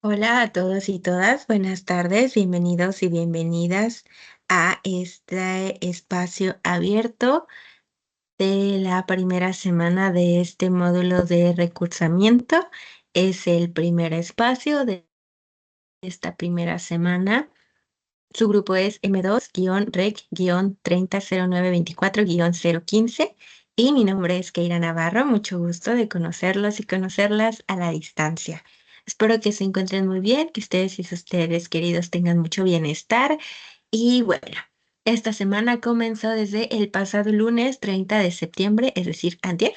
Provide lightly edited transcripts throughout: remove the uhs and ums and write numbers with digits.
Hola a todos y todas, buenas tardes, bienvenidos y bienvenidas a este espacio abierto de la primera semana de este módulo de recursamiento. Es el primer espacio de esta primera semana. Su grupo es M2-REC-300924-015 y mi nombre es Keira Navarro. Mucho gusto de conocerlos y conocerlas a la distancia. Espero que se encuentren muy bien, que ustedes y sus seres queridos tengan mucho bienestar. Y bueno, esta semana comenzó desde el pasado lunes 30 de septiembre, es decir, antier.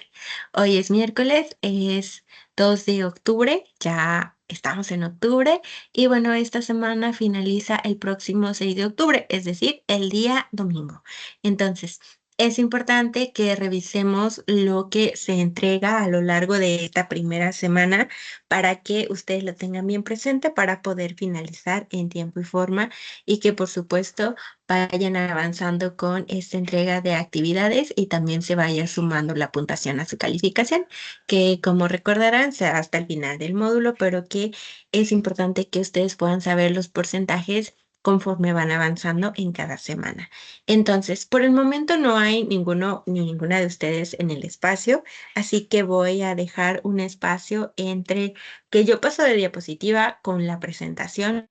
Hoy es miércoles, es 2 de octubre, ya estamos en octubre. Y bueno, esta semana finaliza el próximo 6 de octubre, es decir, el día domingo. Entonces, es importante que revisemos lo que se entrega a lo largo de esta primera semana para que ustedes lo tengan bien presente para poder finalizar en tiempo y forma y que por supuesto vayan avanzando con esta entrega de actividades y también se vaya sumando la puntuación a su calificación, que como recordarán será hasta el final del módulo, pero que es importante que ustedes puedan saber los porcentajes conforme van avanzando en cada semana. Entonces, por el momento no hay ninguno ni ninguna de ustedes en el espacio, así que voy a dejar un espacio entre que yo paso de diapositiva con la presentación,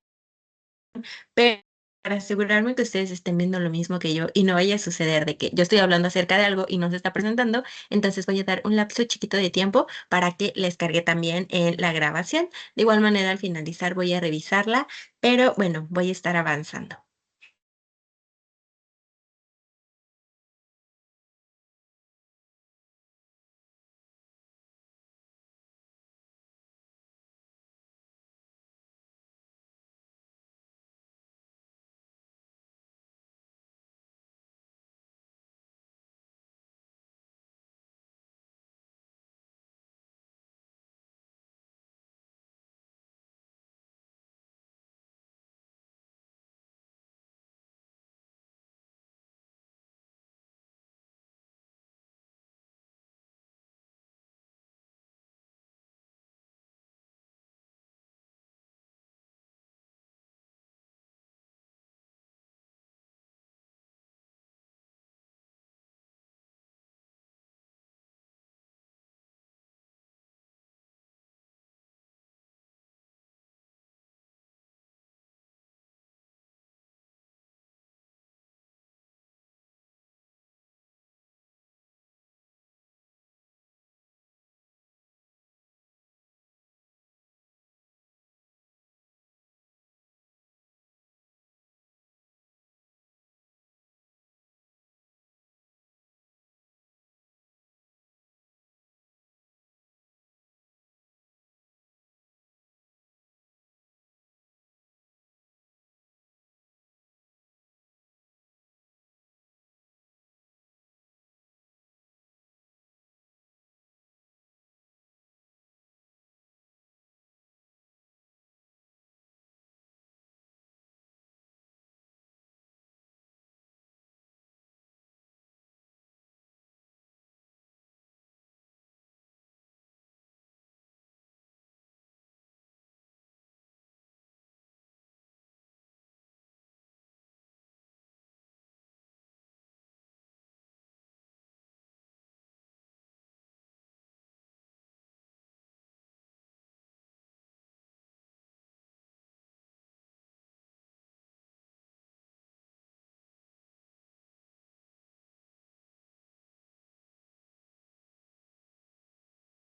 pero para asegurarme que ustedes estén viendo lo mismo que yo y no vaya a suceder de que yo estoy hablando acerca de algo y no se está presentando, entonces voy a dar un lapso chiquito de tiempo para que les cargue también la grabación. De igual manera, al finalizar voy a revisarla, pero bueno, voy a estar avanzando.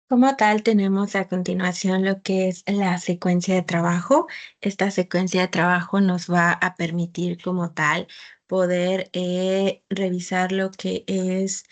Como tal, tenemos a continuación lo que es la secuencia de trabajo. Esta secuencia de trabajo nos va a permitir como tal poder revisar lo que es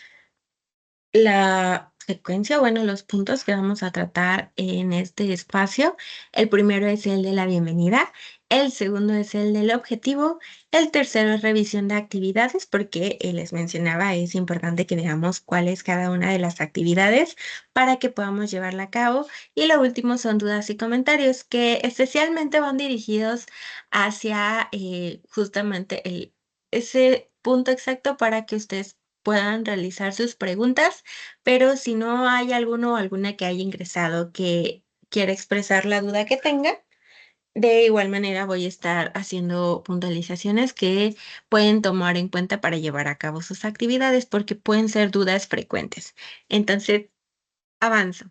la secuencia, bueno, los puntos que vamos a tratar en este espacio. El primero es el de la bienvenida, el segundo es el del objetivo, el tercero es revisión de actividades, porque les mencionaba, es importante que veamos cuál es cada una de las actividades para que podamos llevarla a cabo. Y lo último son dudas y comentarios que especialmente van dirigidos hacia justamente ese punto exacto para que ustedes puedan realizar sus preguntas, pero si no hay alguno o alguna que haya ingresado que quiera expresar la duda que tenga, De igual manera, voy a estar haciendo puntualizaciones que pueden tomar en cuenta para llevar a cabo sus actividades, porque pueden ser dudas frecuentes. Entonces, avanzo.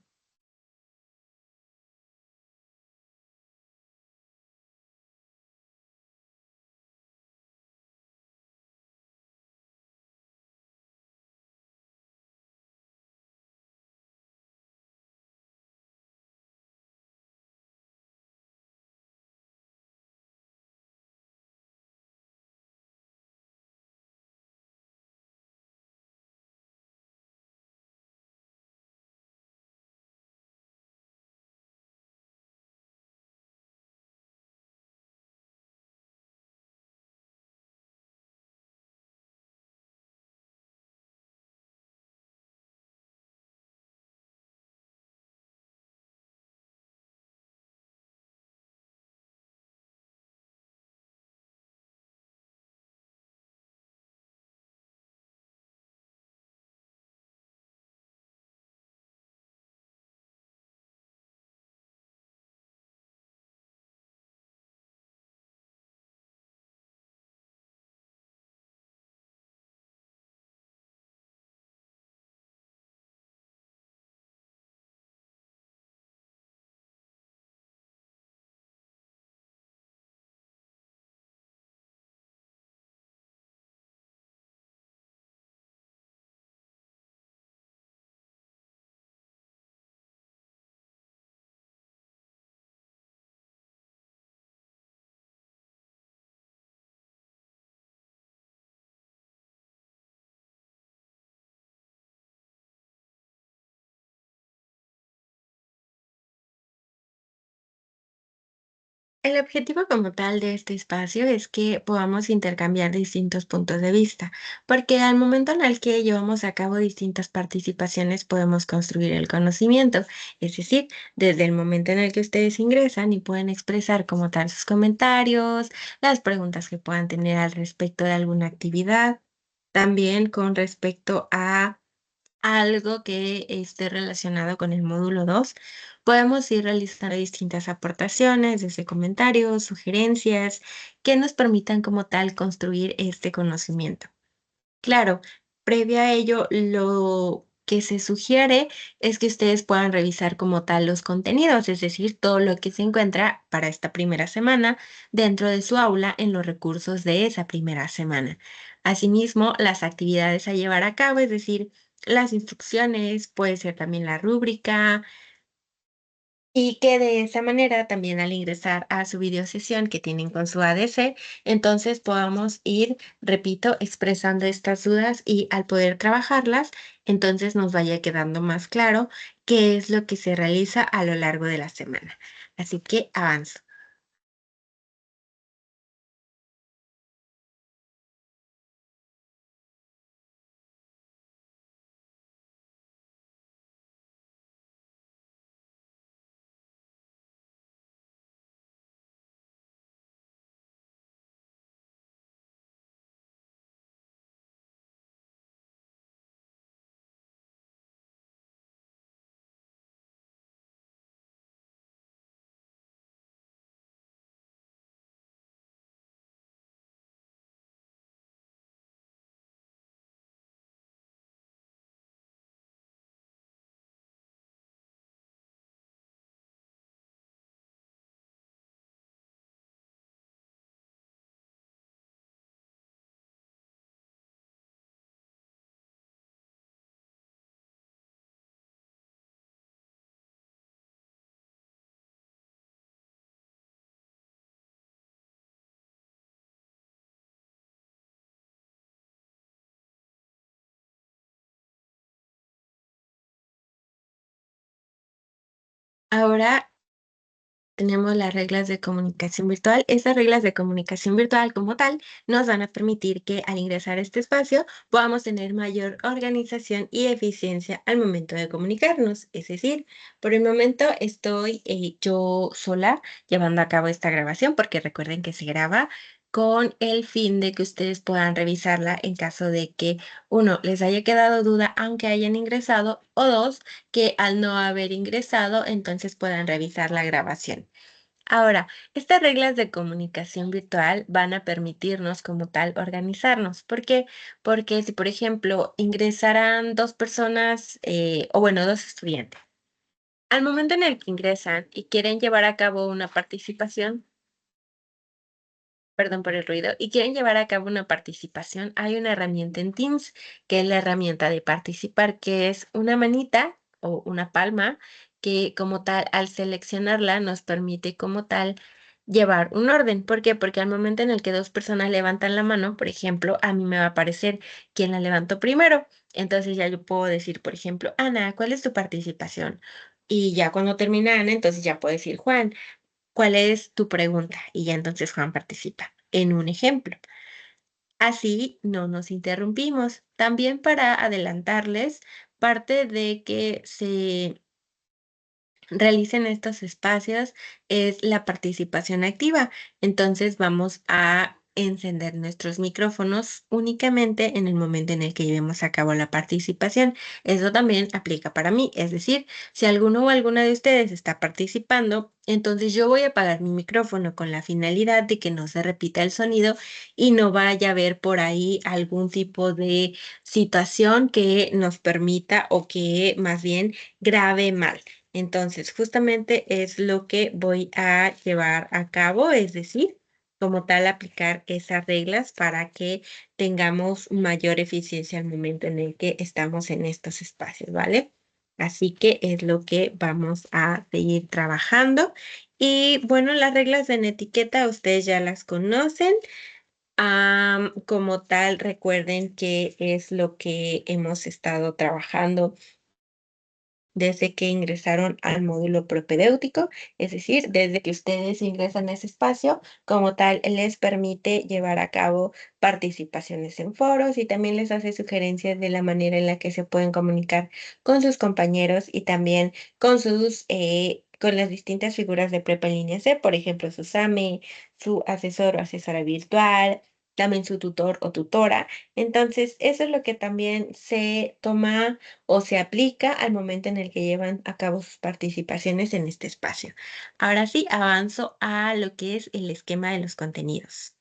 El objetivo como tal de este espacio es que podamos intercambiar distintos puntos de vista, porque al momento en el que llevamos a cabo distintas participaciones podemos construir el conocimiento, es decir, desde el momento en el que ustedes ingresan y pueden expresar como tal sus comentarios, las preguntas que puedan tener al respecto de alguna actividad, también con respecto a algo que esté relacionado con el módulo 2, podemos ir realizando distintas aportaciones, desde comentarios, sugerencias, que nos permitan como tal construir este conocimiento. Claro, previo a ello, lo que se sugiere es que ustedes puedan revisar como tal los contenidos, es decir, todo lo que se encuentra para esta primera semana dentro de su aula en los recursos de esa primera semana. Asimismo, las actividades a llevar a cabo, es decir, las instrucciones, puede ser también la rúbrica, y que de esa manera también al ingresar a su videosesión que tienen con su ADC, entonces podamos ir, repito, expresando estas dudas y al poder trabajarlas, entonces nos vaya quedando más claro qué es lo que se realiza a lo largo de la semana. Así que avanzo. Ahora tenemos las reglas de comunicación virtual. Estas reglas de comunicación virtual como tal nos van a permitir que al ingresar a este espacio podamos tener mayor organización y eficiencia al momento de comunicarnos. Es decir, por el momento estoy yo sola llevando a cabo esta grabación porque recuerden que se graba con el fin de que ustedes puedan revisarla en caso de que uno les haya quedado duda aunque hayan ingresado o dos que al no haber ingresado entonces puedan revisar la grabación. Ahora, estas reglas de comunicación virtual van a permitirnos como tal organizarnos. ¿Por qué? Porque si, por ejemplo, ingresaran dos personas, o bueno, dos estudiantes, al momento en el que ingresan y quieren llevar a cabo una participación, perdón por el ruido, y quieren llevar a cabo una participación, hay una herramienta en Teams, que es la herramienta de participar, que es una manita o una palma, que como tal, al seleccionarla, nos permite como tal llevar un orden. ¿Por qué? Porque al momento en el que dos personas levantan la mano, por ejemplo, a mí me va a aparecer quién la levantó primero. Entonces ya yo puedo decir, por ejemplo, Ana, ¿cuál es tu participación? Y ya cuando termina Ana, entonces ya puedo decir Juan. ¿Cuál es tu pregunta? Y ya entonces Juan participa en un ejemplo. Así no nos interrumpimos. También para adelantarles, parte de que se realicen estos espacios es la participación activa. Entonces vamos a encender nuestros micrófonos únicamente en el momento en el que llevemos a cabo la participación. Eso también aplica para mí. Es decir, si alguno o alguna de ustedes está participando, entonces yo voy a apagar mi micrófono con la finalidad de que no se repita el sonido y no vaya a haber por ahí algún tipo de situación que nos permita o que más bien grabe mal. Entonces, justamente es lo que voy a llevar a cabo, es decir, como tal, aplicar esas reglas para que tengamos mayor eficiencia al momento en el que estamos en estos espacios, ¿vale? Así que es lo que vamos a seguir trabajando. Y bueno, las reglas de etiqueta ustedes ya las conocen. Como tal, recuerden que es lo que hemos estado trabajando desde que ingresaron al módulo propedéutico, es decir, desde que ustedes ingresan a ese espacio, como tal, les permite llevar a cabo participaciones en foros y también les hace sugerencias de la manera en la que se pueden comunicar con sus compañeros y también con las distintas figuras de Prepa en línea C, por ejemplo, su SAME, su asesor o asesora virtual, también su tutor o tutora. Entonces, eso es lo que también se toma o se aplica al momento en el que llevan a cabo sus participaciones en este espacio. Ahora sí, avanzo a lo que es el esquema de los contenidos.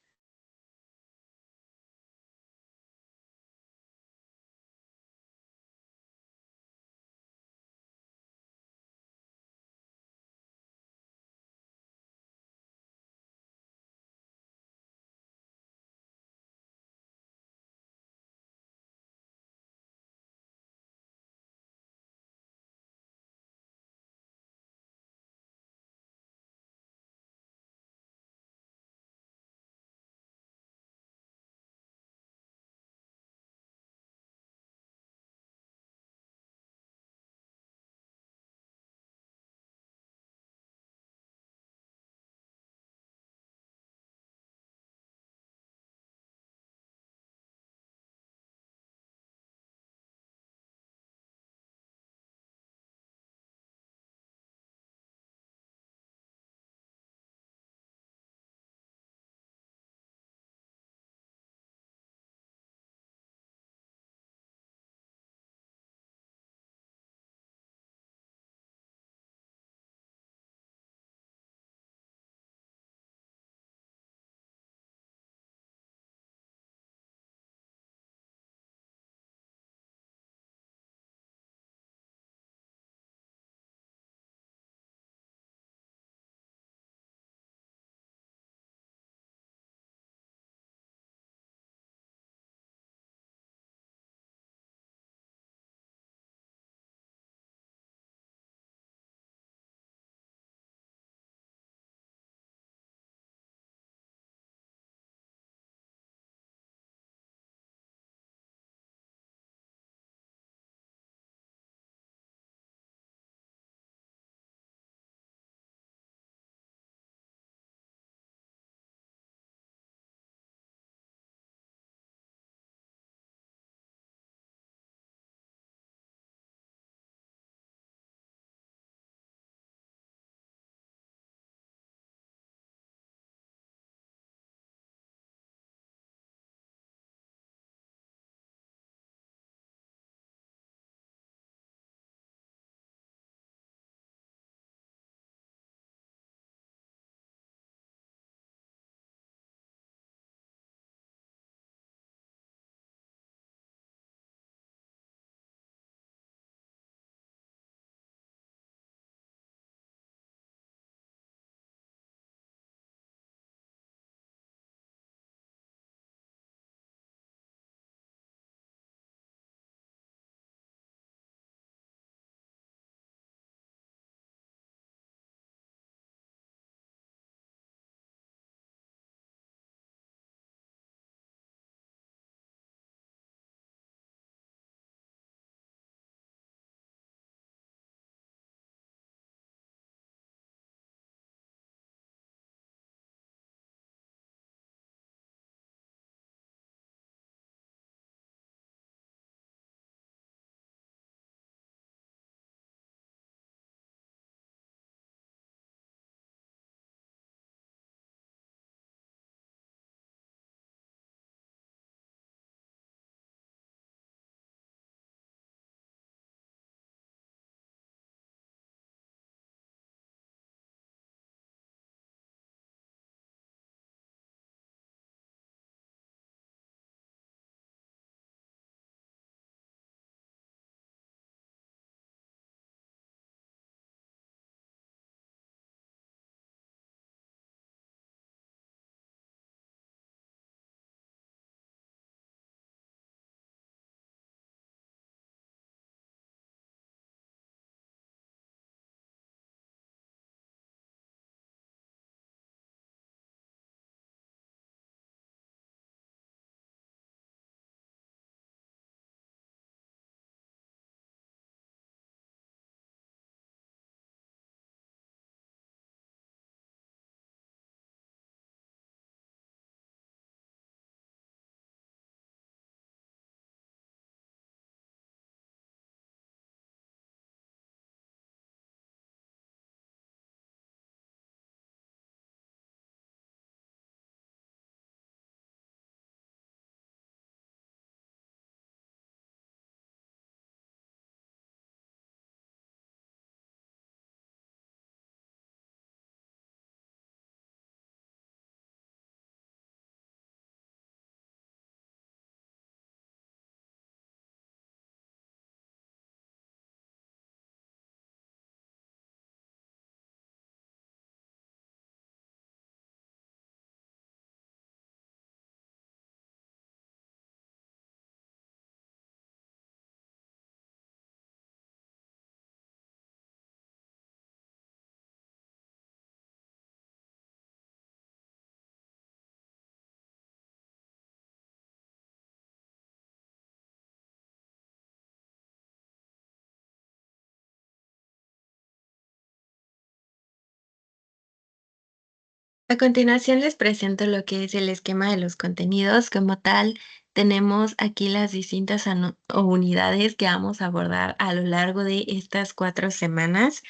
A continuación les presento lo que es el esquema de los contenidos. Como tal, tenemos aquí las distintas o unidades que vamos a abordar a lo largo de estas 4 semanas.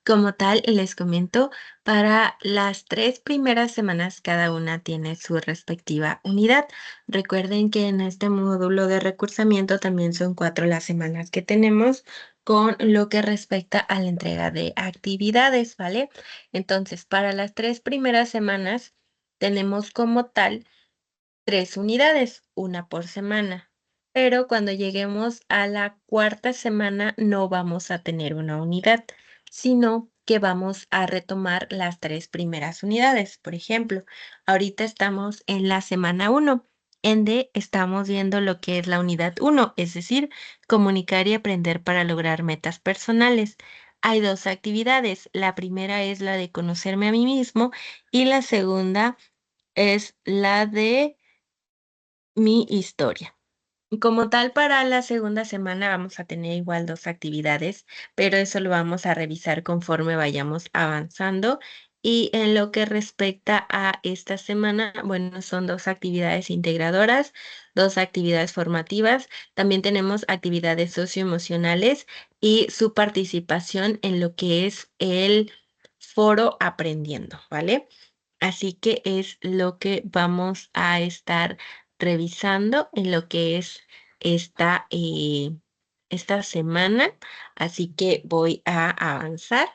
Como tal, les comento, para las 3 primeras semanas cada una tiene su respectiva unidad. Recuerden que en este módulo de recursamiento también son 4 las semanas que tenemos con lo que respecta a la entrega de actividades, ¿vale? Entonces, para las 3 primeras semanas tenemos como tal 3 unidades, una por semana. Pero cuando lleguemos a la cuarta semana no vamos a tener una unidad, sino que vamos a retomar las 3 primeras unidades. Por ejemplo, ahorita estamos en la semana 1, en de estamos viendo lo que es la unidad 1, es decir, comunicar y aprender para lograr metas personales. Hay 2 actividades. La primera es la de conocerme a mí mismo y la segunda es la de mi historia. Como tal, para la segunda semana vamos a tener igual 2 actividades, pero eso lo vamos a revisar conforme vayamos avanzando. Y en lo que respecta a esta semana, bueno, son 2 actividades integradoras, 2 actividades formativas. También tenemos actividades socioemocionales y su participación en lo que es el foro aprendiendo, ¿vale? Así que es lo que vamos a estar revisando en lo que es esta, esta semana. Así que voy a avanzar.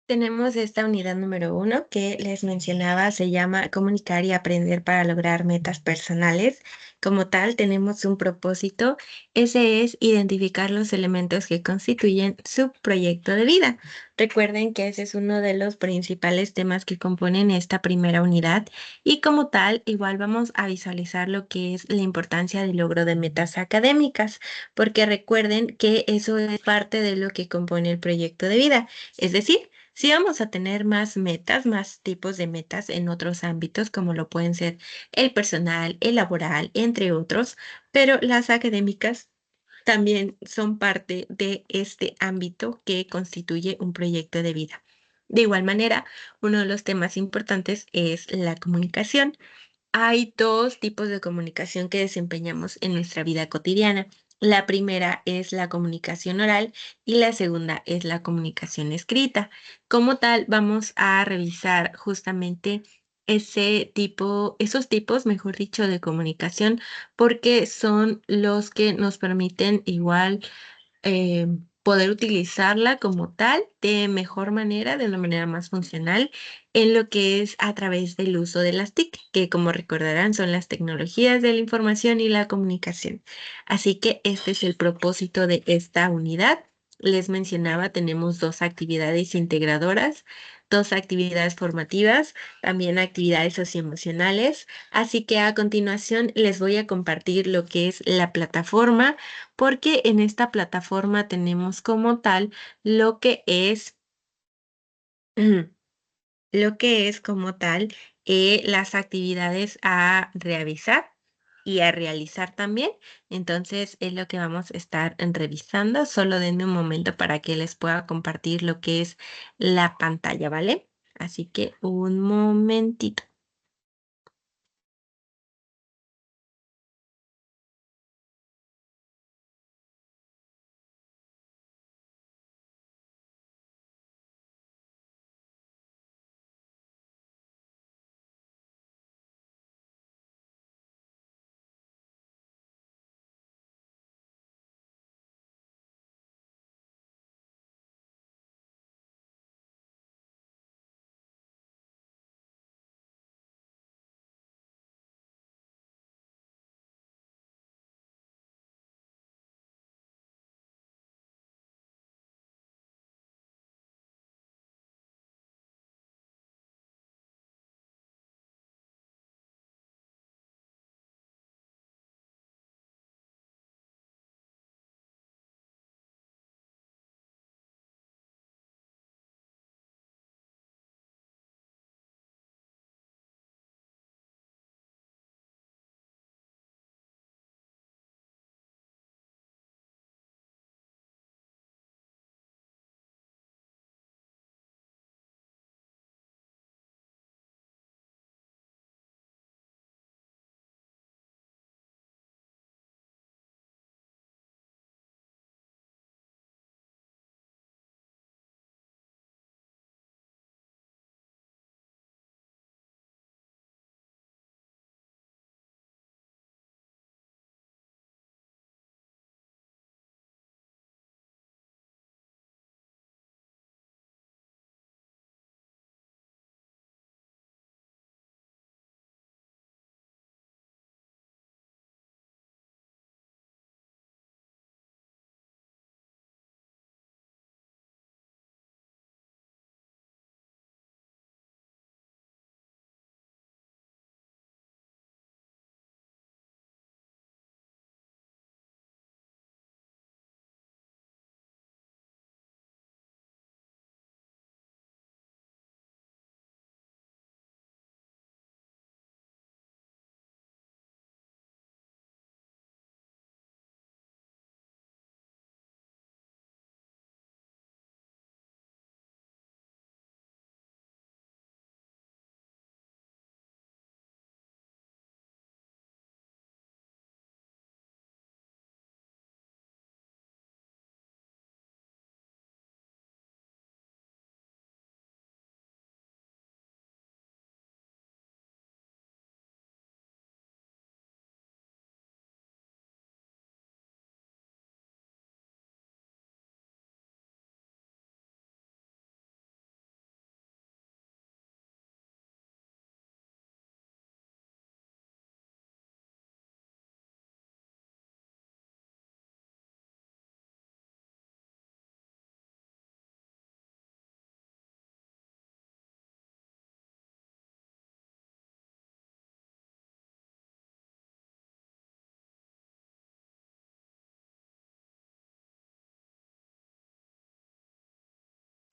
Tenemos esta unidad número 1 que les mencionaba, se llama Comunicar y aprender para lograr metas personales. Como tal, tenemos un propósito, ese es identificar los elementos que constituyen su proyecto de vida. Recuerden que ese es uno de los principales temas que componen esta primera unidad y como tal, igual vamos a visualizar lo que es la importancia del logro de metas académicas, porque recuerden que eso es parte de lo que compone el proyecto de vida. Es decir, sí vamos a tener más metas, más tipos de metas en otros ámbitos, como lo pueden ser el personal, el laboral, entre otros, pero las académicas también son parte de este ámbito que constituye un proyecto de vida. De igual manera, uno de los temas importantes es la comunicación. Hay 2 tipos de comunicación que desempeñamos en nuestra vida cotidiana. La primera es la comunicación oral y la segunda es la comunicación escrita. Como tal, vamos a revisar justamente esos tipos, mejor dicho, de comunicación, porque son los que nos permiten igual poder utilizarla como tal de mejor manera, de una manera más funcional, en lo que es a través del uso de las TIC, que como recordarán son las tecnologías de la información y la comunicación. Así que este es el propósito de esta unidad. Les mencionaba, tenemos 2 actividades integradoras, 2 actividades formativas, también actividades socioemocionales. Así que a continuación les voy a compartir lo que es la plataforma porque en esta plataforma tenemos como tal lo que es, lo que es como tal las actividades a realizar y a realizar también. Entonces es lo que vamos a estar revisando. Solo denme un momento para que les pueda compartir lo que es la pantalla, ¿vale? Así que un momentito.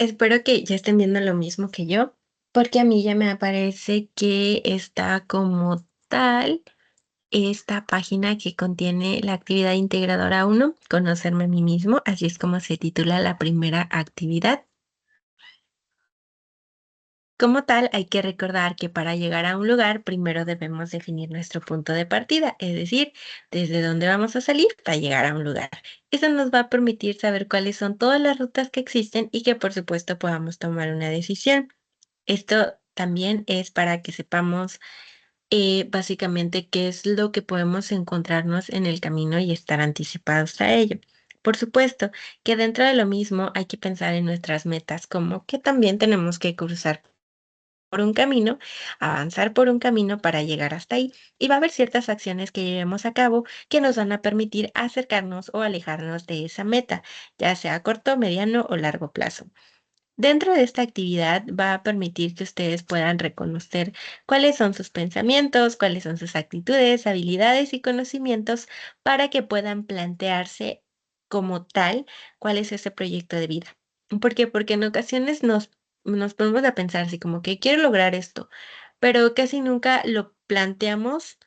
Espero que ya estén viendo lo mismo que yo, porque a mí ya me aparece que está como tal esta página que contiene la actividad integradora uno, conocerme a mí mismo, así es como se titula la primera actividad. Como tal, hay que recordar que para llegar a un lugar, primero debemos definir nuestro punto de partida, es decir, desde dónde vamos a salir para llegar a un lugar. Eso nos va a permitir saber cuáles son todas las rutas que existen y que por supuesto podamos tomar una decisión. Esto también es para que sepamos básicamente qué es lo que podemos encontrarnos en el camino y estar anticipados a ello. Por supuesto que dentro de lo mismo hay que pensar en nuestras metas, como que también tenemos que cruzar por un camino, avanzar por un camino para llegar hasta ahí. Y va a haber ciertas acciones que llevemos a cabo que nos van a permitir acercarnos o alejarnos de esa meta, ya sea a corto, mediano o largo plazo. Dentro de esta actividad va a permitir que ustedes puedan reconocer cuáles son sus pensamientos, cuáles son sus actitudes, habilidades y conocimientos para que puedan plantearse como tal cuál es ese proyecto de vida. ¿Por qué? Porque en ocasiones nos ponemos a pensar así como que quiero lograr esto, pero casi nunca lo planteamos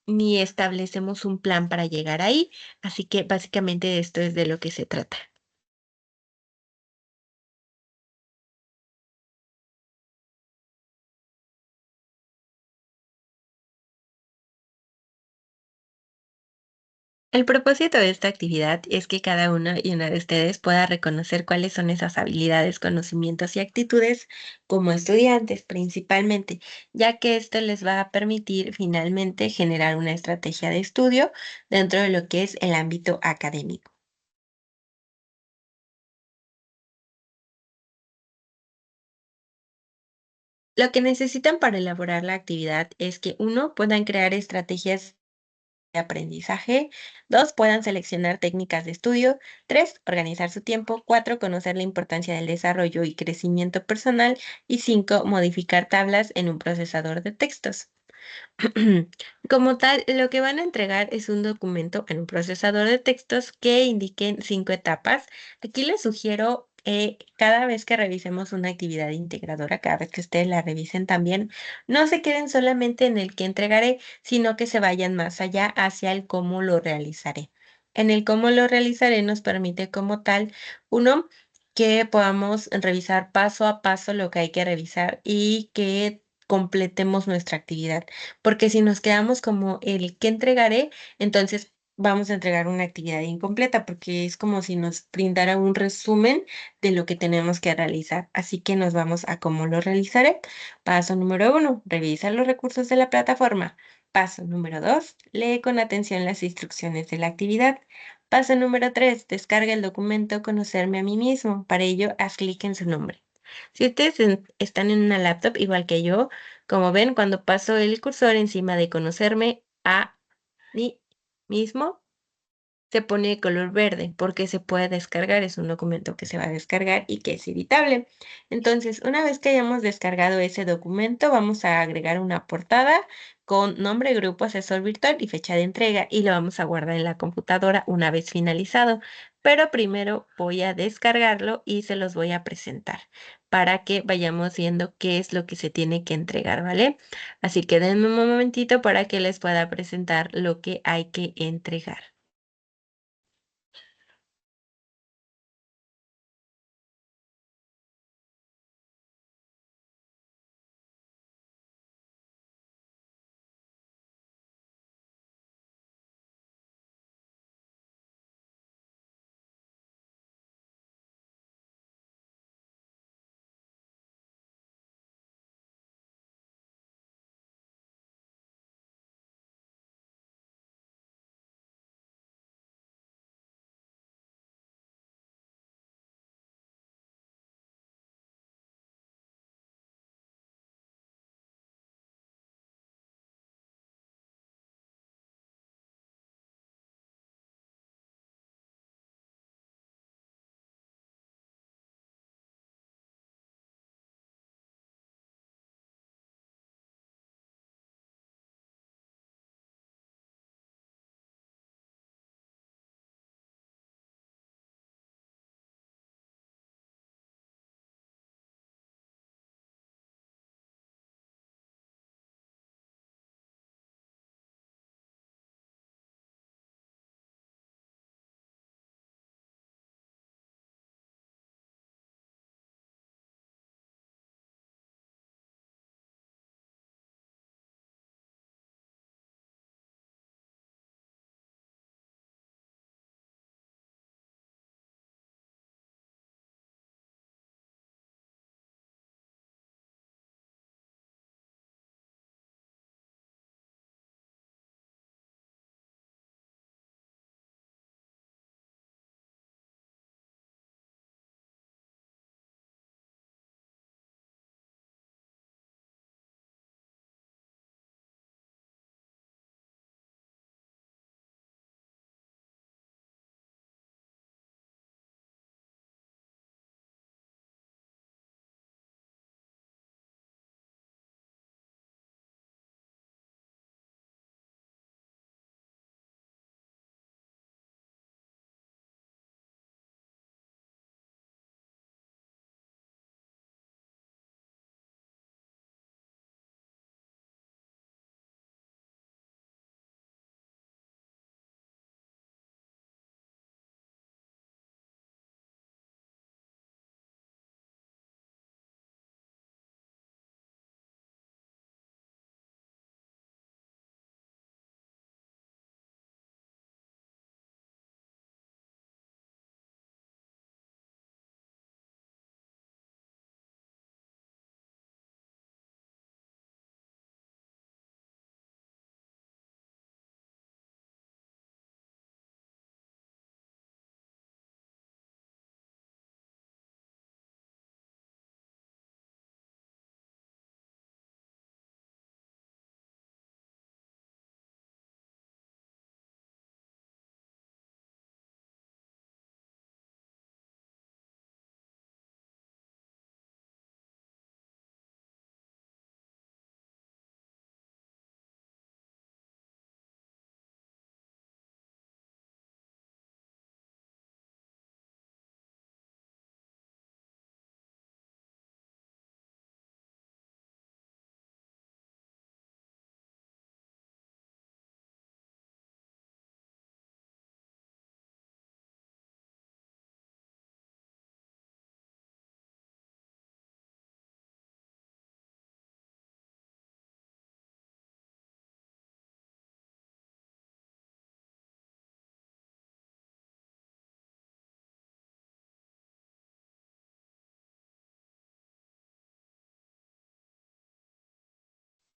ni establecemos un plan para llegar ahí. Así que básicamente esto es de lo que se trata. El propósito de esta actividad es que cada uno y una de ustedes pueda reconocer cuáles son esas habilidades, conocimientos y actitudes como estudiantes principalmente, ya que esto les va a permitir finalmente generar una estrategia de estudio dentro de lo que es el ámbito académico. Lo que necesitan para elaborar la actividad es que uno puedan crear estrategias de aprendizaje, 2 puedan seleccionar técnicas de estudio, 3 organizar su tiempo, 4 conocer la importancia del desarrollo y crecimiento personal y 5 modificar tablas en un procesador de textos. Como tal, lo que van a entregar es un documento en un procesador de textos que indiquen 5 etapas. Aquí les sugiero, cada vez que revisemos una actividad integradora, cada vez que ustedes la revisen también, no se queden solamente en el que entregaré, sino que se vayan más allá hacia el cómo lo realizaré. En el cómo lo realizaré nos permite como tal, uno, que podamos revisar paso a paso lo que hay que revisar y que completemos nuestra actividad. Porque si nos quedamos como el qué entregaré, entonces vamos a entregar una actividad incompleta, porque es como si nos brindara un resumen de lo que tenemos que realizar. Así que nos vamos a cómo lo realizaré. Paso número uno, revisa los recursos de la plataforma. Paso número dos, lee con atención las instrucciones de la actividad. Paso número tres, descarga el documento Conocerme a mí mismo. Para ello, haz clic en su nombre. Si ustedes están en una laptop, igual que yo, como ven, cuando paso el cursor encima de conocerme a mí mismo, se pone de color verde porque se puede descargar, es un documento que se va a descargar y que es editable. Entonces, una vez que hayamos descargado ese documento, vamos a agregar una portada con nombre, grupo, asesor virtual y fecha de entrega y lo vamos a guardar en la computadora una vez finalizado. Pero primero voy a descargarlo y se los voy a presentar para que vayamos viendo qué es lo que se tiene que entregar, ¿vale? Así que denme un momentito para que les pueda presentar lo que hay que entregar.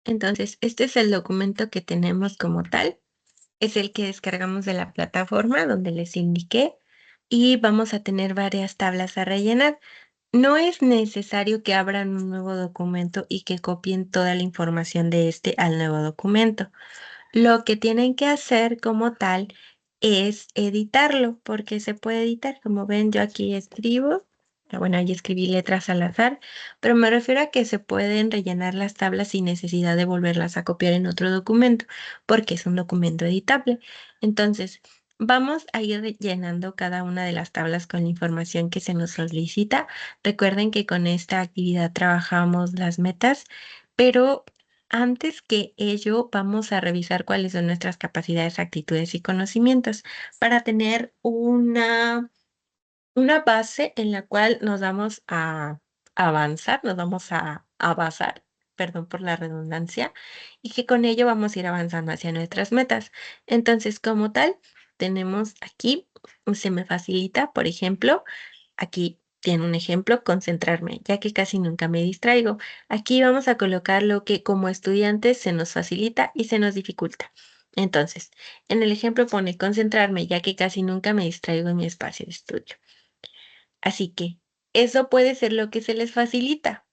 Entonces, este es el documento que tenemos como tal. Es el que descargamos de la plataforma donde les indiqué y vamos a tener varias tablas a rellenar. No es necesario que abran un nuevo documento y que copien toda la información de este al nuevo documento. Lo que tienen que hacer como tal es editarlo, porque se puede editar. Como ven, yo aquí escribo, bueno, ahí escribí letras al azar, pero me refiero a que se pueden rellenar las tablas sin necesidad de volverlas a copiar en otro documento, porque es un documento editable. Entonces, vamos a ir rellenando cada una de las tablas con la información que se nos solicita. Recuerden que con esta actividad trabajamos las metas, pero antes que ello, vamos a revisar cuáles son nuestras capacidades, actitudes y conocimientos para tener una base en la cual nos vamos a avanzar, nos vamos a basar, perdón por la redundancia, y que con ello vamos a ir avanzando hacia nuestras metas. Entonces, como tal, tenemos aquí, se me facilita, por ejemplo, aquí tiene un ejemplo, concentrarme, ya que casi nunca me distraigo. Aquí vamos a colocar lo que como estudiantes se nos facilita y se nos dificulta. Entonces, en el ejemplo pone concentrarme, ya que casi nunca me distraigo en mi espacio de estudio. Así que eso puede ser lo que se les facilita.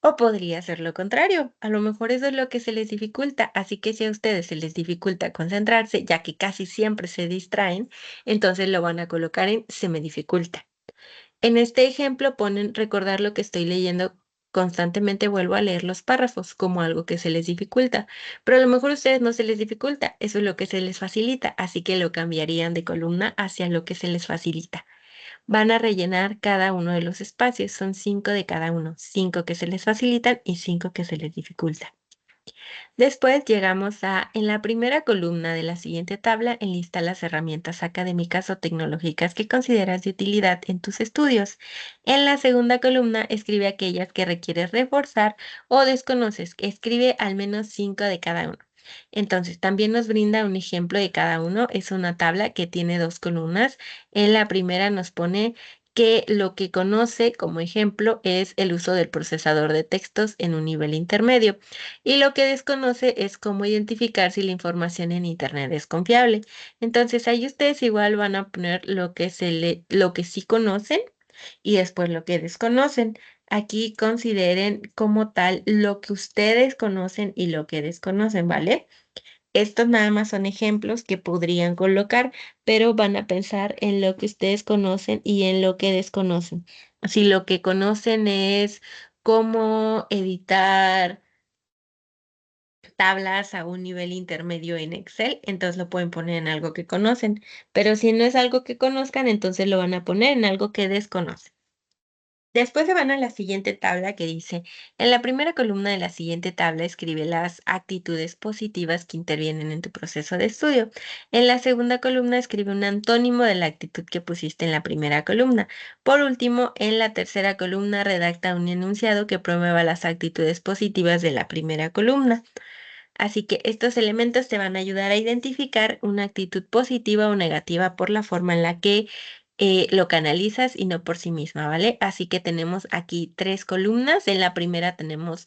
O podría ser lo contrario. A lo mejor eso es lo que se les dificulta. Así que si a ustedes se les dificulta concentrarse, ya que casi siempre se distraen, entonces lo van a colocar en se me dificulta. En este ejemplo ponen recordar lo que estoy leyendo. Constantemente vuelvo a leer los párrafos como algo que se les dificulta, pero a lo mejor a ustedes no se les dificulta, eso es lo que se les facilita, así que lo cambiarían de columna hacia lo que se les facilita. Van a rellenar cada uno de los espacios, son 5 de cada uno, 5 que se les facilitan y 5 que se les dificultan. Después llegamos a, en la primera columna de la siguiente tabla, enlista las herramientas académicas o tecnológicas que consideras de utilidad en tus estudios. En la segunda columna, escribe aquellas que requieres reforzar o desconoces. Escribe al menos 5 de cada uno. Entonces, también nos brinda un ejemplo de cada uno. Es una tabla que tiene 2 columnas. En la primera nos pone que lo que conoce como ejemplo es el uso del procesador de textos en un nivel intermedio. Y lo que desconoce es cómo identificar si la información en Internet es confiable. Entonces, ahí ustedes igual van a poner lo que sí conocen y después lo que desconocen. Aquí consideren como tal lo que ustedes conocen y lo que desconocen, ¿vale? Estos nada más son ejemplos que podrían colocar, pero van a pensar en lo que ustedes conocen y en lo que desconocen. Si lo que conocen es cómo editar tablas a un nivel intermedio en Excel, entonces lo pueden poner en algo que conocen, pero si no es algo que conozcan, entonces lo van a poner en algo que desconocen. Después se van a la siguiente tabla que dice, en la primera columna de la siguiente tabla escribe las actitudes positivas que intervienen en tu proceso de estudio. En la segunda columna escribe un antónimo de la actitud que pusiste en la primera columna. Por último, en la tercera columna redacta un enunciado que promueva las actitudes positivas de la primera columna. Así que estos elementos te van a ayudar a identificar una actitud positiva o negativa por la forma en la que lo canalizas y no por sí misma, ¿vale? Así que tenemos aquí 3 columnas. En la primera tenemos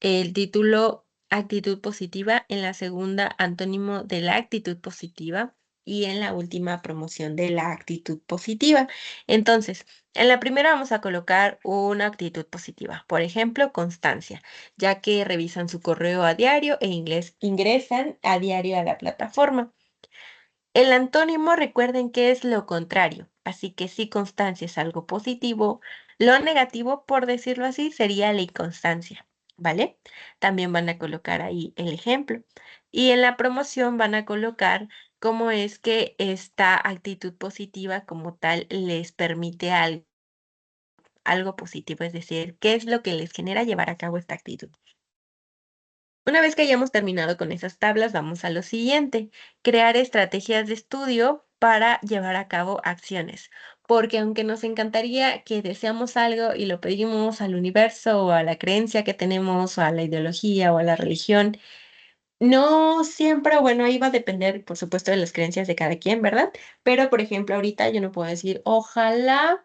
el título actitud positiva, en la segunda antónimo de la actitud positiva y en la última promoción de la actitud positiva. Entonces, en la primera vamos a colocar una actitud positiva, por ejemplo, constancia, ya que revisan su correo a diario e ingresan a diario a la plataforma. El antónimo recuerden que es lo contrario, así que si constancia es algo positivo, lo negativo, por decirlo así, sería la inconstancia, ¿vale? También van a colocar ahí el ejemplo. Y en la promoción van a colocar cómo es que esta actitud positiva como tal les permite algo positivo, es decir, qué es lo que les genera llevar a cabo esta actitud. Una vez que hayamos terminado con esas tablas, vamos a lo siguiente, crear estrategias de estudio para llevar a cabo acciones. Porque aunque nos encantaría que deseamos algo y lo pedimos al universo o a la creencia que tenemos o a la ideología o a la religión, no siempre, bueno, ahí va a depender, por supuesto, de las creencias de cada quien, ¿verdad? Pero, por ejemplo, ahorita yo no puedo decir, ojalá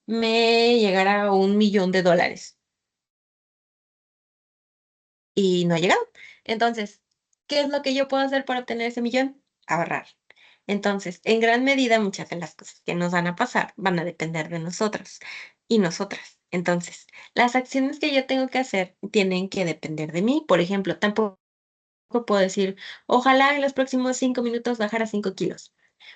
me llegara $1,000,000. y no ha llegado. Entonces, ¿qué es lo que yo puedo hacer para obtener ese millón? Ahorrar. Entonces, en gran medida, muchas de las cosas que nos van a pasar van a depender de nosotros y nosotras. Entonces, las acciones que yo tengo que hacer tienen que depender de mí. Por ejemplo, tampoco puedo decir, ojalá en los próximos 5 minutos bajara 5 kilos.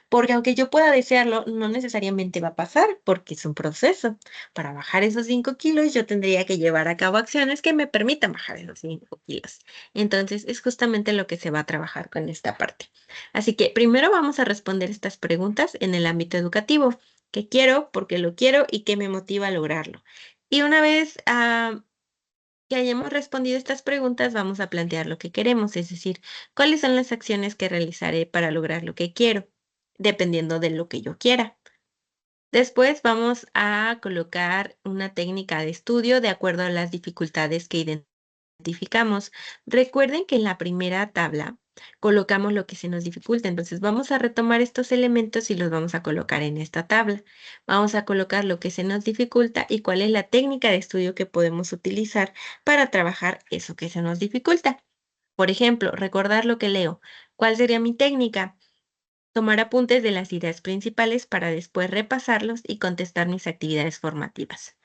Porque aunque yo pueda desearlo, no necesariamente va a pasar, porque es un proceso. Para bajar esos 5 kilos, yo tendría que llevar a cabo acciones que me permitan bajar esos 5 kilos. Entonces, es justamente lo que se va a trabajar con esta parte. Así que primero vamos a responder estas preguntas en el ámbito educativo. ¿Qué quiero? ¿Por qué lo quiero? ¿Y qué me motiva a lograrlo? Y una vez que hayamos respondido estas preguntas, vamos a plantear lo que queremos, es decir, cuáles son las acciones que realizaré para lograr lo que quiero, dependiendo de lo que yo quiera. Después vamos a colocar una técnica de estudio de acuerdo a las dificultades que identificamos. Recuerden que en la primera tabla colocamos lo que se nos dificulta, entonces vamos a retomar estos elementos y los vamos a colocar en esta tabla. Vamos a colocar lo que se nos dificulta y cuál es la técnica de estudio que podemos utilizar para trabajar eso que se nos dificulta. Por ejemplo, recordar lo que leo. ¿Cuál sería mi técnica? Tomar apuntes de las ideas principales para después repasarlos y contestar mis actividades formativas.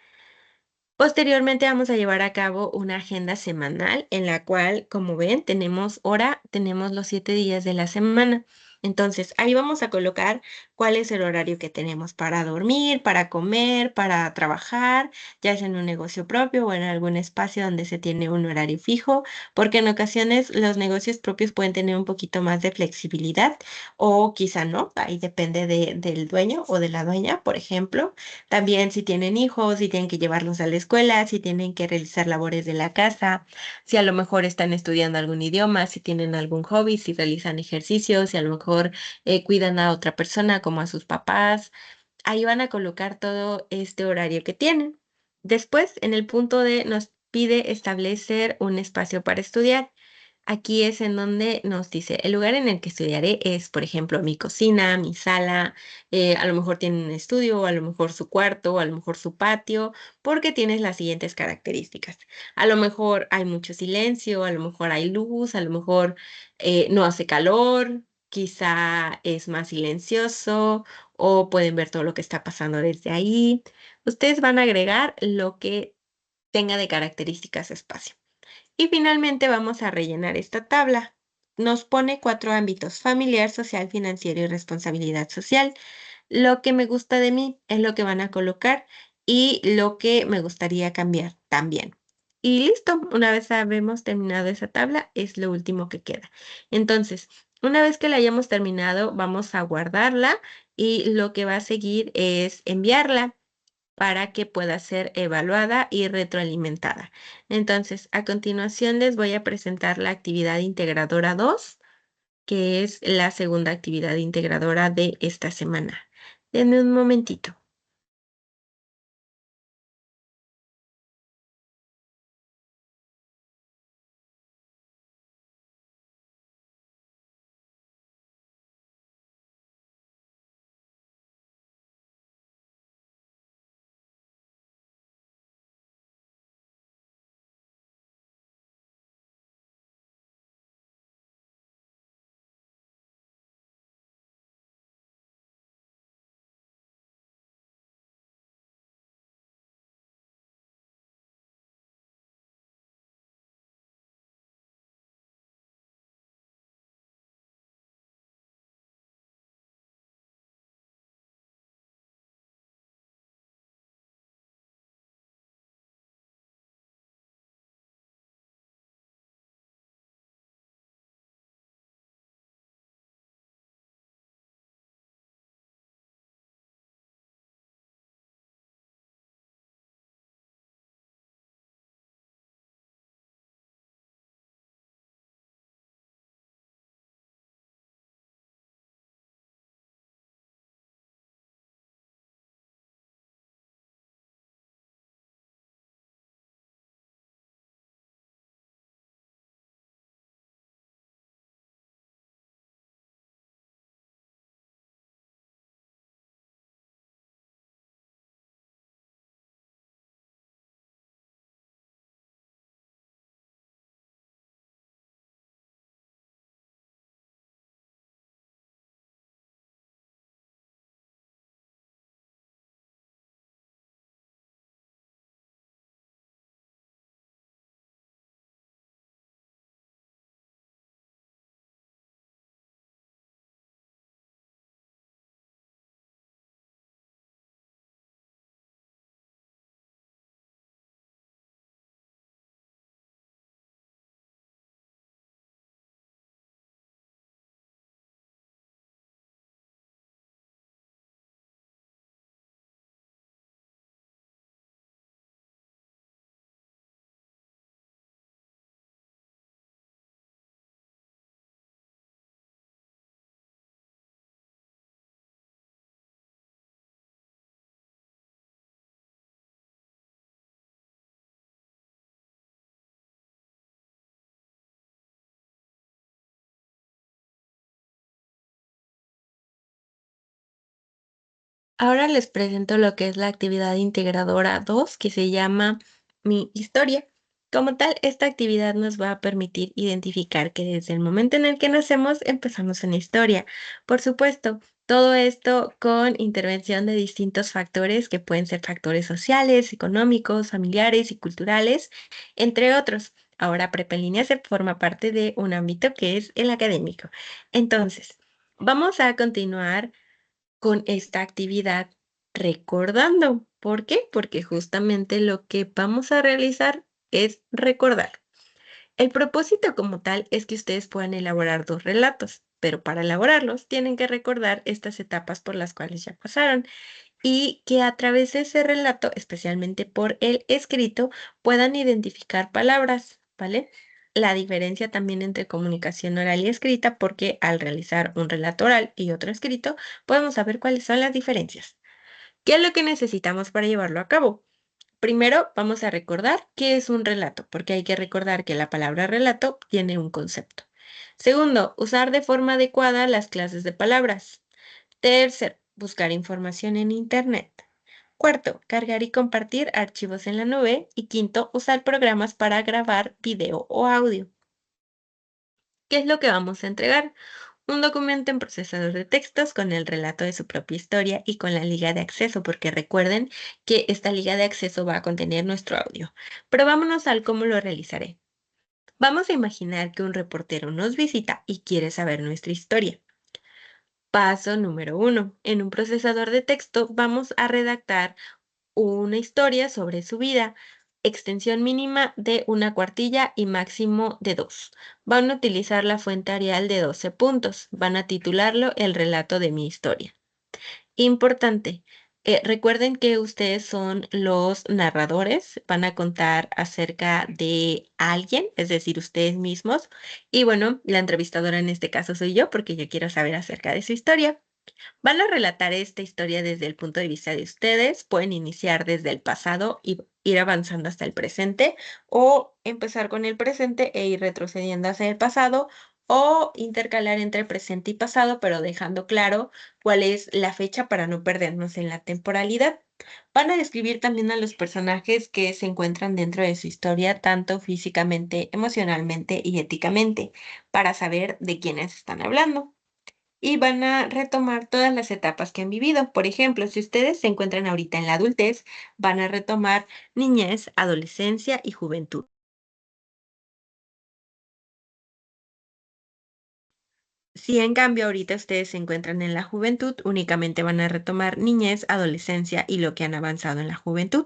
Posteriormente vamos a llevar a cabo una agenda semanal en la cual, como ven, tenemos hora, tenemos los 7 días de la semana. Entonces, ahí vamos a colocar cuál es el horario que tenemos para dormir, para comer, para trabajar, ya sea en un negocio propio o en algún espacio donde se tiene un horario fijo, porque en ocasiones los negocios propios pueden tener un poquito más de flexibilidad o quizá no, ahí depende del dueño o de la dueña, por ejemplo. También si tienen hijos, si tienen que llevarlos a la escuela, si tienen que realizar labores de la casa, si a lo mejor están estudiando algún idioma, si tienen algún hobby, si realizan ejercicios, si a lo mejor cuidan a otra persona como a sus papás. Ahí van a colocar todo este horario que tienen. Después, en el punto D, nos pide establecer un espacio para estudiar. Aquí es en donde nos dice, el lugar en el que estudiaré es, por ejemplo, mi cocina, mi sala, a lo mejor tiene un estudio, o a lo mejor su cuarto, o a lo mejor su patio, porque tienes las siguientes características. A lo mejor hay mucho silencio, a lo mejor hay luz, a lo mejor no hace calor, quizá es más silencioso, o pueden ver todo lo que está pasando desde ahí. Ustedes van a agregar lo que tenga de características espacio. Y finalmente vamos a rellenar esta tabla. Nos pone 4 ámbitos: familiar, social, financiero y responsabilidad social. Lo que me gusta de mí es lo que van a colocar y lo que me gustaría cambiar también. Y listo, una vez habemos terminado esa tabla, es lo último que queda. Entonces, una vez que la hayamos terminado, vamos a guardarla y lo que va a seguir es enviarla para que pueda ser evaluada y retroalimentada. Entonces, a continuación les voy a presentar la actividad integradora 2, que es la segunda actividad integradora de esta semana. Denme un momentito. Ahora les presento lo que es la actividad integradora 2, que se llama Mi historia. Como tal, esta actividad nos va a permitir identificar que desde el momento en el que nacemos empezamos una historia. Por supuesto, todo esto con intervención de distintos factores que pueden ser factores sociales, económicos, familiares y culturales, entre otros. Ahora, Prepa en línea se forma parte de un ámbito que es el académico. Entonces, vamos a continuar con esta actividad recordando. ¿Por qué? Porque justamente lo que vamos a realizar es recordar. El propósito como tal es que ustedes puedan elaborar dos relatos, pero para elaborarlos tienen que recordar estas etapas por las cuales ya pasaron y que a través de ese relato, especialmente por el escrito, puedan identificar palabras, ¿vale? La diferencia también entre comunicación oral y escrita, porque al realizar un relato oral y otro escrito, podemos saber cuáles son las diferencias. ¿Qué es lo que necesitamos para llevarlo a cabo? Primero, vamos a recordar qué es un relato, porque hay que recordar que la palabra relato tiene un concepto. Segundo, usar de forma adecuada las clases de palabras. Tercero, buscar información en Internet. Cuarto, cargar y compartir archivos en la nube. Y quinto, usar programas para grabar video o audio. ¿Qué es lo que vamos a entregar? Un documento en procesador de textos con el relato de su propia historia y con la liga de acceso, porque recuerden que esta liga de acceso va a contener nuestro audio. Pero vámonos al cómo lo realizaré. Vamos a imaginar que un reportero nos visita y quiere saber nuestra historia. Paso número uno. En un procesador de texto vamos a redactar una historia sobre su vida, extensión mínima de una cuartilla y máximo de 2. Van a utilizar la fuente Arial de 12 puntos. Van a titularlo El relato de mi historia. Importante. Recuerden que ustedes son los narradores, van a contar acerca de alguien, es decir, ustedes mismos. Y bueno, la entrevistadora en este caso soy yo porque yo quiero saber acerca de su historia. Van a relatar esta historia desde el punto de vista de ustedes. Pueden iniciar desde el pasado y ir avanzando hasta el presente o empezar con el presente e ir retrocediendo hacia el pasado o intercalar entre presente y pasado, pero dejando claro cuál es la fecha para no perdernos en la temporalidad. Van a describir también a los personajes que se encuentran dentro de su historia, tanto físicamente, emocionalmente y éticamente, para saber de quiénes están hablando y van a retomar todas las etapas que han vivido. Por ejemplo, si ustedes se encuentran ahorita en la adultez, van a retomar niñez, adolescencia y juventud. Si en cambio ahorita ustedes se encuentran en la juventud, únicamente van a retomar niñez, adolescencia y lo que han avanzado en la juventud.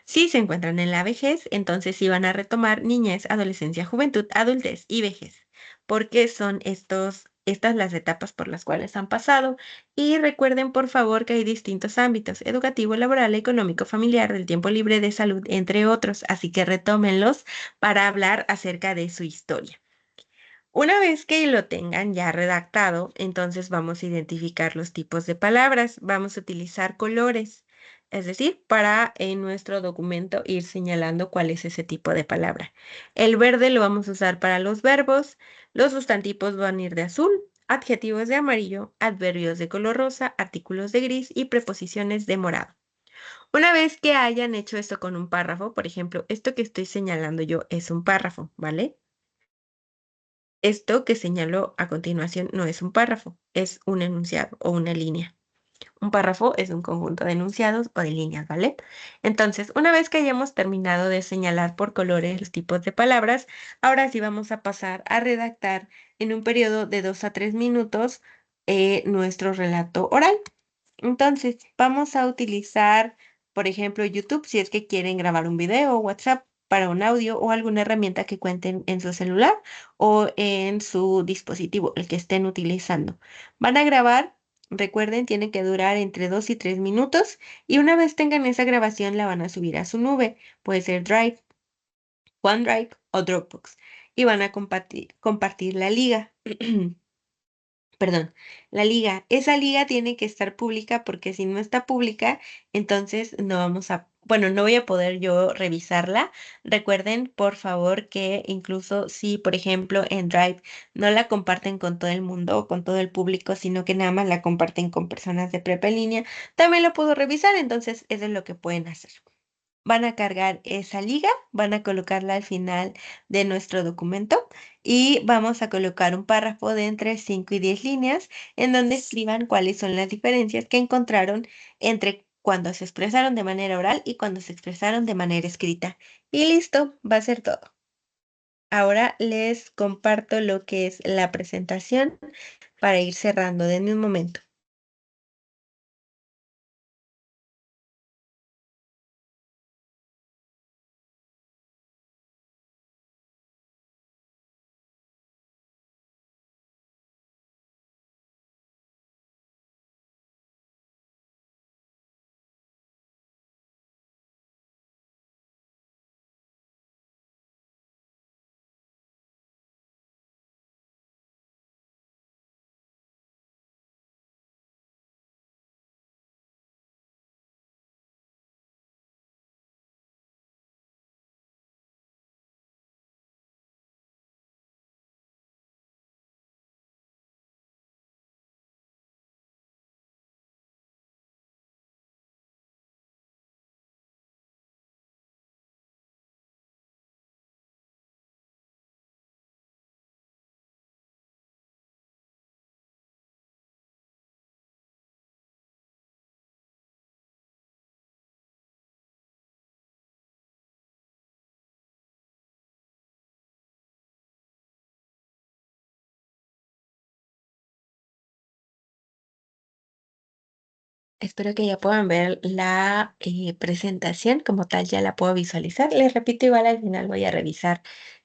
Si se encuentran en la vejez, entonces sí van a retomar niñez, adolescencia, juventud, adultez y vejez, porque son estas las etapas por las cuales han pasado. Y recuerden, por favor, que hay distintos ámbitos: educativo, laboral, económico, familiar, del tiempo libre, de salud, entre otros, así que retómenlos para hablar acerca de su historia. Una vez que lo tengan ya redactado, entonces vamos a identificar los tipos de palabras. Vamos a utilizar colores, es decir, para en nuestro documento ir señalando cuál es ese tipo de palabra. El verde lo vamos a usar para los verbos, los sustantivos van a ir de azul, adjetivos de amarillo, adverbios de color rosa, artículos de gris y preposiciones de morado. Una vez que hayan hecho esto con un párrafo, por ejemplo, esto que estoy señalando yo es un párrafo, ¿vale? Esto que señalo a continuación no es un párrafo, es un enunciado o una línea. Un párrafo es un conjunto de enunciados o de líneas, ¿vale? Entonces, una vez que hayamos terminado de señalar por colores los tipos de palabras, ahora sí vamos a pasar a redactar en un periodo de 2 a 3 minutos nuestro relato oral. Entonces, vamos a utilizar, por ejemplo, YouTube si es que quieren grabar un video, WhatsApp para un audio o alguna herramienta que cuenten en su celular o en su dispositivo, el que estén utilizando. Van a grabar, recuerden, tiene que durar entre 2 y 3 minutos y una vez tengan esa grabación la van a subir a su nube, puede ser Drive, OneDrive o Dropbox y van a compartir la liga. Perdón, la liga. Esa liga tiene que estar pública porque si no está pública, entonces no vamos a bueno, no voy a poder yo revisarla. Recuerden, por favor, que incluso si, por ejemplo, en Drive no la comparten con todo el mundo o con todo el público, sino que nada más la comparten con personas de prepa en línea, también lo puedo revisar. Entonces, eso es lo que pueden hacer. Van a cargar esa liga, van a colocarla al final de nuestro documento y vamos a colocar un párrafo de entre 5 y 10 líneas en donde escriban cuáles son las diferencias que encontraron entre cuando se expresaron de manera oral y cuando se expresaron de manera escrita. Y listo, va a ser todo. Ahora les comparto lo que es la presentación para ir cerrando. Denme un momento. Espero que ya puedan ver la presentación como tal, ya la puedo visualizar. Les repito, igual al final voy a revisar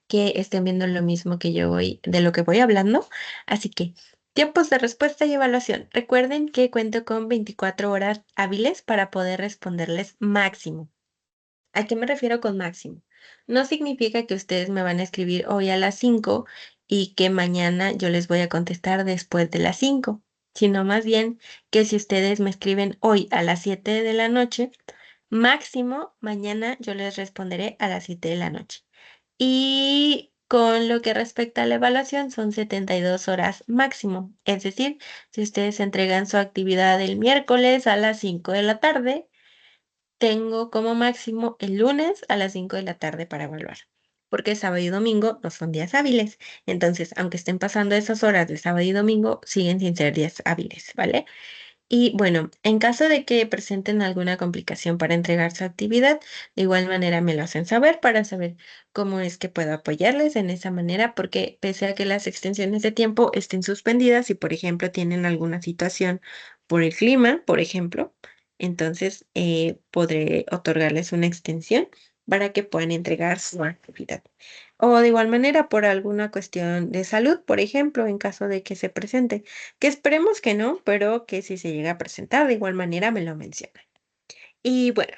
que estén viendo lo mismo que yo voy, de lo que voy hablando. Así que, tiempos de respuesta y evaluación. Recuerden que cuento con 24 horas hábiles para poder responderles máximo. ¿A qué me refiero con máximo? No significa que ustedes me van a escribir hoy a las 5 y que mañana yo les voy a contestar después de las 5, sino más bien que si ustedes me escriben hoy a las 7 de la noche, máximo mañana yo les responderé a las 7 de la noche. Y con lo que respecta a la evaluación, son 72 horas máximo. Es decir, si ustedes entregan su actividad el miércoles a las 5 de la tarde, tengo como máximo el lunes a las 5 de la tarde para evaluar, porque sábado y domingo no son días hábiles. Entonces, aunque estén pasando esas horas de sábado y domingo, siguen sin ser días hábiles, ¿vale? Y bueno, en caso de que presenten alguna complicación para entregar su actividad, de igual manera me lo hacen saber para saber cómo es que puedo apoyarles en esa manera, porque pese a que las extensiones de tiempo estén suspendidas, si por ejemplo tienen alguna situación por el clima, por ejemplo, entonces podré otorgarles una extensión para que puedan entregar su actividad. O de igual manera por alguna cuestión de salud, por ejemplo, en caso de que se presente. Que esperemos que no, pero que si se llega a presentar, de igual manera me lo menciona. Y bueno,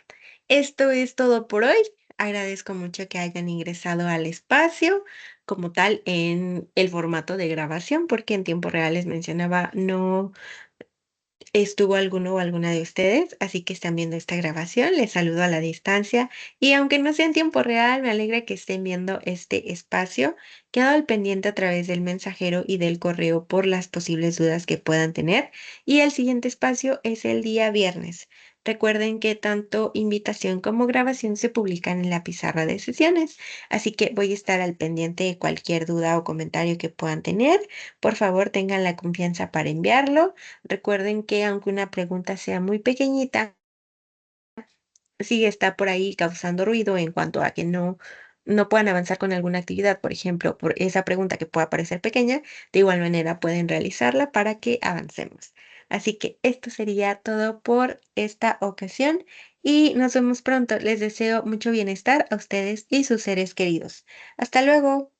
esto es todo por hoy. Agradezco mucho que hayan ingresado al espacio como tal en el formato de grabación, porque en tiempo real les mencionaba, no estuvo alguno o alguna de ustedes, así que están viendo esta grabación. Les saludo a la distancia y aunque no sea en tiempo real, me alegra que estén viendo este espacio. Quedo al pendiente a través del mensajero y del correo por las posibles dudas que puedan tener. Y el siguiente espacio es el día viernes. Recuerden que tanto invitación como grabación se publican en la pizarra de sesiones, así que voy a estar al pendiente de cualquier duda o comentario que puedan tener. Por favor, tengan la confianza para enviarlo. Recuerden que aunque una pregunta sea muy pequeñita, sí está por ahí causando ruido en cuanto a que no puedan avanzar con alguna actividad, por ejemplo, por esa pregunta que pueda parecer pequeña, de igual manera pueden realizarla para que avancemos. Así que esto sería todo por esta ocasión y nos vemos pronto. Les deseo mucho bienestar a ustedes y sus seres queridos. Hasta luego.